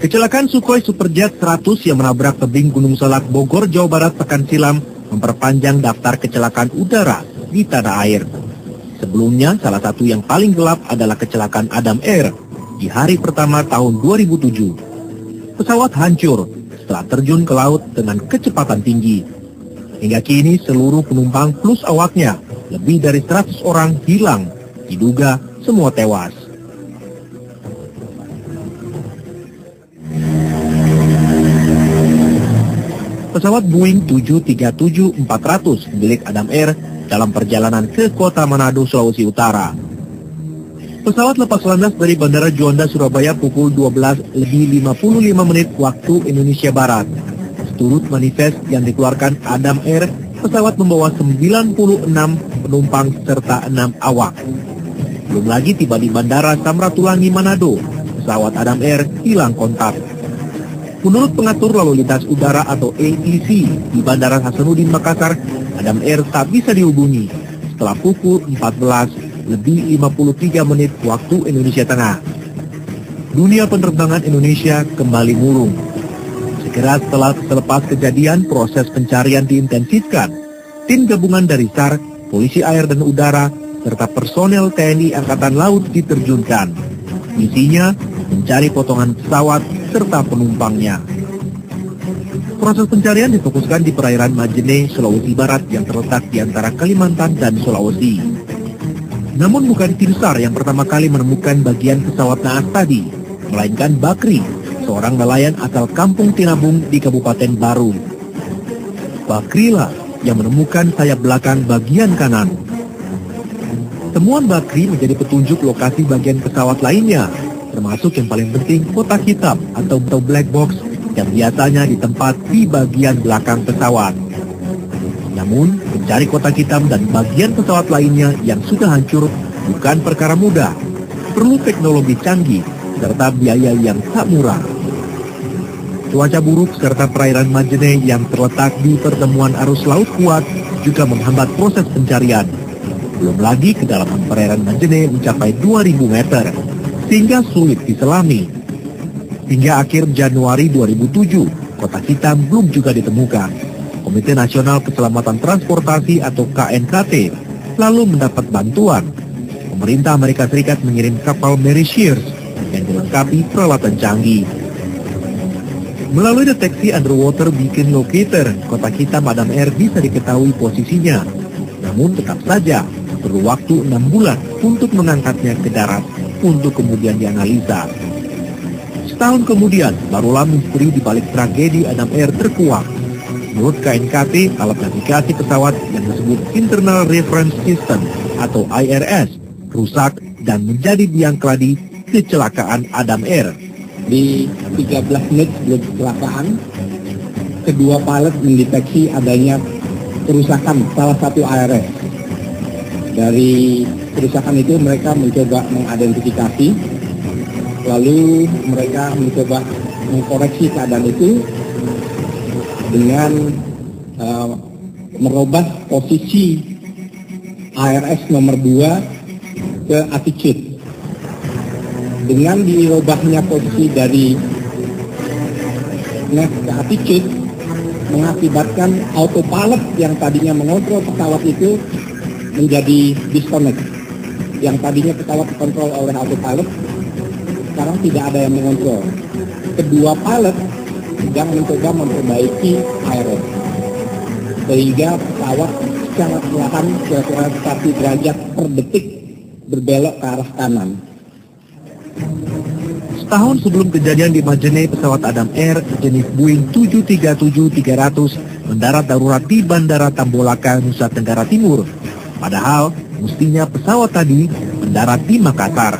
Kecelakaan Sukhoi Superjet 100 yang menabrak tebing Gunung Salak, Bogor, Jawa Barat pekan silam memperpanjang daftar kecelakaan udara di tanah air. Sebelumnya, salah satu yang paling gelap adalah kecelakaan Adam Air di hari pertama tahun 2007. Pesawat hancur setelah terjun ke laut dengan kecepatan tinggi. Hingga kini seluruh penumpang plus awaknya, lebih dari 100 orang hilang, diduga semua tewas. Pesawat Boeing 737-400 milik Adam Air dalam perjalanan ke kota Manado, Sulawesi Utara. Pesawat lepas landas dari Bandara Juanda, Surabaya pukul 12:55 waktu Indonesia Barat. Seturut manifest yang dikeluarkan Adam Air, pesawat membawa 96 penumpang serta 6 awak. Belum lagi tiba di Bandara Samratulangi, Manado, pesawat Adam Air hilang kontak. Menurut pengatur lalu lintas udara atau ATC di Bandara Hasanuddin Makassar, Adam Air tak bisa dihubungi setelah pukul 14:53 waktu Indonesia Tengah. Dunia penerbangan Indonesia kembali murung. Segera selepas kejadian, proses pencarian diintensifkan. Tim gabungan dari SAR, Polisi Air dan Udara, serta personel TNI Angkatan Laut diterjunkan. Misinya mencari potongan pesawat serta penumpangnya. Proses pencarian difokuskan di perairan Majene, Sulawesi Barat yang terletak di antara Kalimantan dan Sulawesi. Namun bukan tim SAR yang pertama kali menemukan bagian pesawat naas tadi, melainkan Bakri, seorang nelayan asal Kampung Tinabung di Kabupaten Baru. Bakri lah yang menemukan sayap belakang bagian kanan. Temuan Bakri menjadi petunjuk lokasi bagian pesawat lainnya, termasuk yang paling penting kotak hitam atau black box yang biasanya ditempat di bagian belakang pesawat. Namun, mencari kotak hitam dan bagian pesawat lainnya yang sudah hancur bukan perkara mudah. Perlu teknologi canggih serta biaya yang tak murah. Cuaca buruk serta perairan Majene yang terletak di pertemuan arus laut kuat juga menghambat proses pencarian. Belum lagi kedalaman perairan Majene mencapai 2.000 meter, sehingga sulit diselami. Hingga akhir Januari 2007, kotak hitam belum juga ditemukan. Komite Nasional Keselamatan Transportasi atau KNKT lalu mendapat bantuan. Pemerintah Amerika Serikat mengirim kapal Mary Shears yang dilengkapi peralatan canggih. Melalui deteksi underwater beacon locator, kotak hitam Adam Air bisa diketahui posisinya. Namun tetap saja perlu waktu 6 bulan untuk mengangkatnya ke darat untuk kemudian dianalisa. Setahun kemudian, barulah misteri di balik tragedi Adam Air terkuak. Menurut KNKT, alat navigasi pesawat yang disebut Internal Reference System atau IRS rusak dan menjadi biang keladi kecelakaan Adam Air. Di 13 menit sebelum kecelakaan, kedua pilot mendeteksi adanya kerusakan salah satu IRS. Dari kerusakan itu mereka mencoba mengidentifikasi, lalu mereka mencoba mengkoreksi keadaan itu dengan merubah posisi IRS nomor 2 ke attitude. Dengan dirubahnya posisi dari nav ke attitude mengakibatkan autopilot yang tadinya mengontrol pesawat itu menjadi disconnect. Yang tadinya pesawat dikontrol oleh autopilot, sekarang tidak ada yang mengontrol. Kedua pilot sedang mencoba memperbaiki IRS, sehingga pesawat secara perlahan kira-kira 1 derajat per detik berbelok ke arah kanan. Setahun sebelum kejadian di Majene, pesawat Adam Air jenis Boeing 737-300 mendarat darurat di Bandara Tambolaka, Nusa Tenggara Timur. Padahal, mestinya pesawat tadi mendarat di Makassar.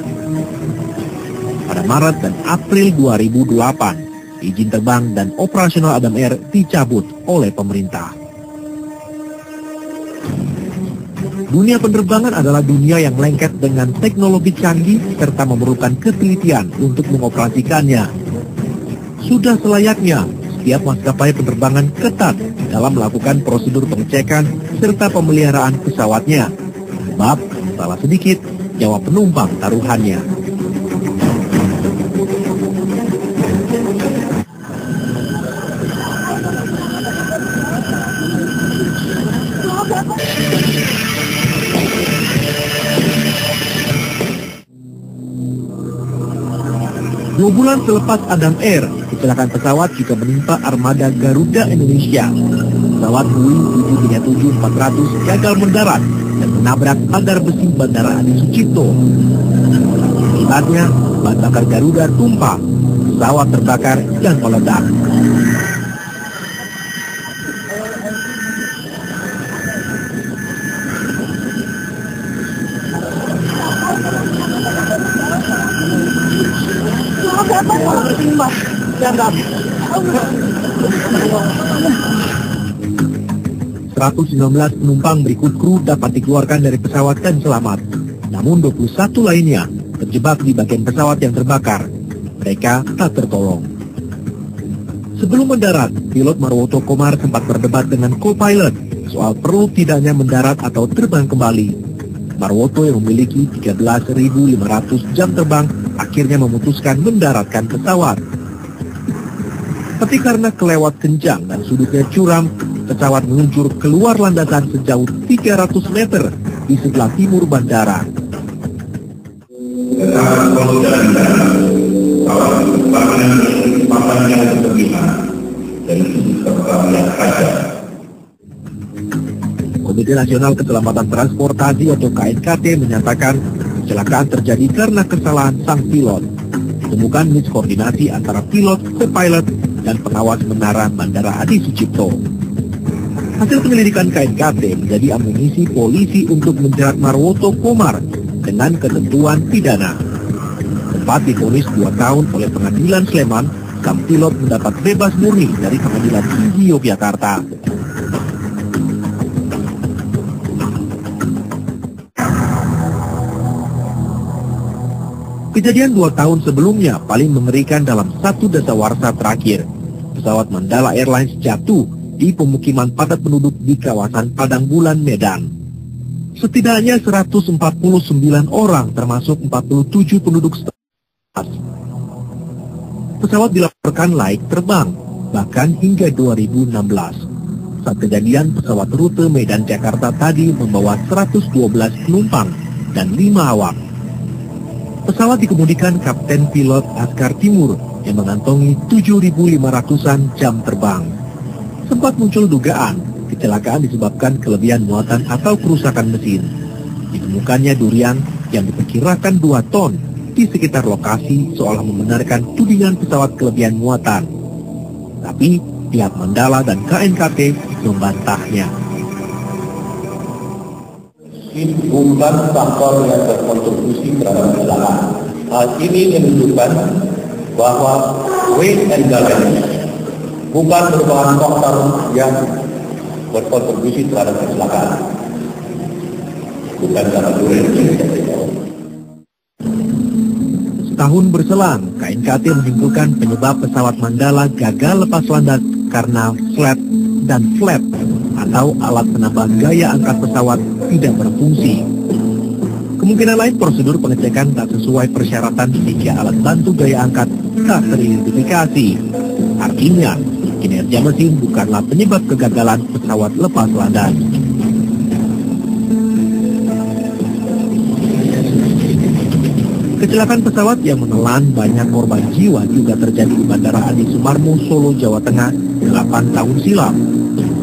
Pada Maret dan April 2008, izin terbang dan operasional Adam Air dicabut oleh pemerintah. Dunia penerbangan adalah dunia yang lengket dengan teknologi canggih serta memerlukan ketelitian untuk mengoperasikannya. Sudah selayaknya setiap maskapai penerbangan ketat dalam melakukan prosedur pengecekan serta pemeliharaan pesawatnya. Sebab salah sedikit, nyawa penumpang taruhannya. 2 bulan selepas Adam Air, kecelakaan pesawat juga menimpa armada Garuda Indonesia. Pesawat Boeing 737-400 gagal mendarat dan menabrak pagar besi Bandara Adi Sucipto. Akibatnya, bahan bakar Garuda tumpah, pesawat terbakar dan meledak. ...119 penumpang berikut kru dapat dikeluarkan dari pesawat dan selamat. Namun 21 lainnya terjebak di bagian pesawat yang terbakar. Mereka tak tertolong. Sebelum mendarat, pilot Marwoto Komar sempat berdebat dengan co-pilot soal perlu tidaknya mendarat atau terbang kembali. Marwoto yang memiliki 13.500 jam terbang akhirnya memutuskan mendaratkan pesawat. Tapi karena kelewat kencang dan sudutnya curam, pesawat meluncur keluar landasan sejauh 300 meter di sebelah timur bandara. Pesawat perlu jalan darat, pesawat terbangnya kecepatannya berlebihan dan serta melihat saja. Komite Nasional Keselamatan Transportasi atau KNKT menyatakan kecelakaan terjadi karena kesalahan sang pilot. Ditemukan miskoordinasi antara pilot, co-pilot, dan pengawas menara Bandara Adi Sucipto. Hasil penyelidikan KNKT menjadi amunisi polisi untuk menjerat Marwoto Komar dengan ketentuan pidana. Sempat divonis 2 tahun oleh Pengadilan Sleman, sang pilot mendapat bebas murni dari Pengadilan Tinggi Yogyakarta. Kejadian 2 tahun sebelumnya paling mengerikan dalam satu dasawarsa terakhir. Pesawat Mandala Airlines jatuh di pemukiman padat penduduk di kawasan Padang Bulan, Medan. Setidaknya 149 orang termasuk 47 penduduk setempat. Pesawat dilaporkan laik terbang, bahkan hingga 2016. Saat kejadian, pesawat rute Medan-Jakarta tadi membawa 112 penumpang dan 5 awak. Pesawat dikemudikan Kapten Pilot Askar Timur yang mengantongi 7.500-an jam terbang. Sempat muncul dugaan kecelakaan disebabkan kelebihan muatan atau kerusakan mesin. Ditemukannya durian yang diperkirakan 2 ton di sekitar lokasi seolah membenarkan tudingan pesawat kelebihan muatan. Tapi pihak Mandala dan KNKT membantahnya. Bukan faktor yang berkontribusi terhadap kecelakaan. Hal ini menunjukkan bahwa weight and balance bukan merupakan faktor yang berkontribusi terhadap kecelakaan. Bukan karena durian. Setahun berselang, KNKT menyimpulkan penyebab pesawat Mandala gagal lepas landas karena flat dan flap atau alat penambah gaya angkat pesawat tidak berfungsi. Kemungkinan lain prosedur pengecekan tak sesuai persyaratan sehingga alat bantu gaya angkat tak teridentifikasi. Artinya, kinerja mesin bukanlah penyebab kegagalan pesawat lepas landas. Kecelakaan pesawat yang menelan banyak korban jiwa juga terjadi di Bandara Adi Sumarmo, Solo, Jawa Tengah 8 tahun silam.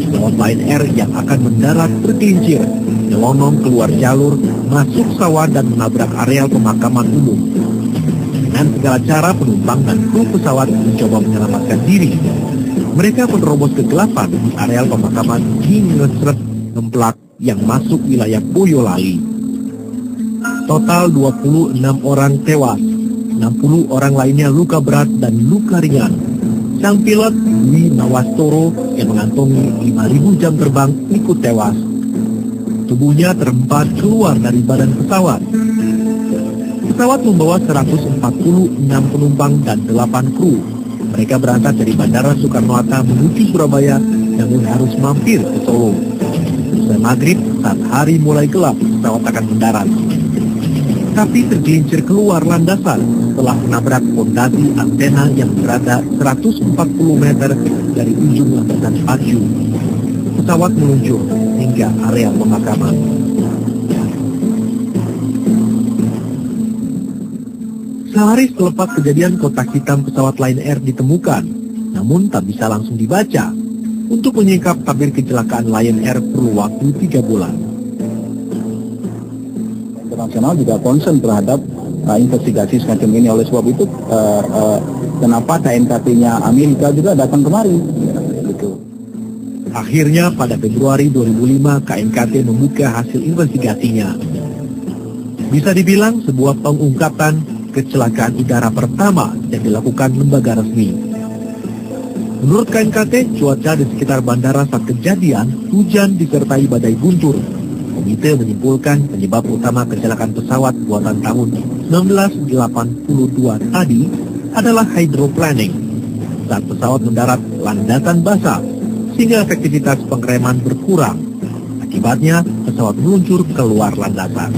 Pesawat Lion Air yang akan mendarat bergelincir, nyelonong keluar jalur, masuk sawah dan menabrak areal pemakaman umum. Dengan segala cara penumpang dan kru pesawat mencoba menyelamatkan diri. Mereka menerobos kegelapan di areal pemakaman Ngesret Ngemplak yang masuk wilayah Boyolali. Total 26 orang tewas, 60 orang lainnya luka berat dan luka ringan. Sang pilot Dwi Nawastoro yang mengantongi 5.000 jam terbang ikut tewas. Tubuhnya terempat keluar dari badan pesawat. Pesawat membawa 146 penumpang dan 8 kru. Mereka berangkat dari Bandara Soekarno-Hatta menuju Surabaya, namun harus mampir ke Solo. Usai maghrib, saat hari mulai gelap, pesawat akan mendarat. Tapi tergelincir keluar landasan setelah menabrak fondasi antena yang berada 140 meter dari ujung landasan pacu. Pesawat meluncur hingga area pemakaman. Sehari selepas kejadian, kotak hitam pesawat Lion Air ditemukan, namun tak bisa langsung dibaca. Untuk menyingkap tabir kecelakaan Lion Air perlu waktu 3 bulan. Internasional juga concern terhadap investigasi semacam ini. Oleh sebab itu, kenapa KNKT-nya Amerika juga datang kemari. Gitu. Akhirnya pada Februari 2005, KNKT membuka hasil investigasinya. Bisa dibilang sebuah pengungkapan kecelakaan udara pertama yang dilakukan lembaga resmi. Menurut KNKT, cuaca di sekitar bandara saat kejadian hujan disertai badai guntur. Komite menyimpulkan penyebab utama kecelakaan pesawat buatan tahun 1982 tadi adalah hydroplaning. Saat pesawat mendarat, landasan basah, sehingga efektivitas pengereman berkurang. Akibatnya, pesawat meluncur keluar landasan.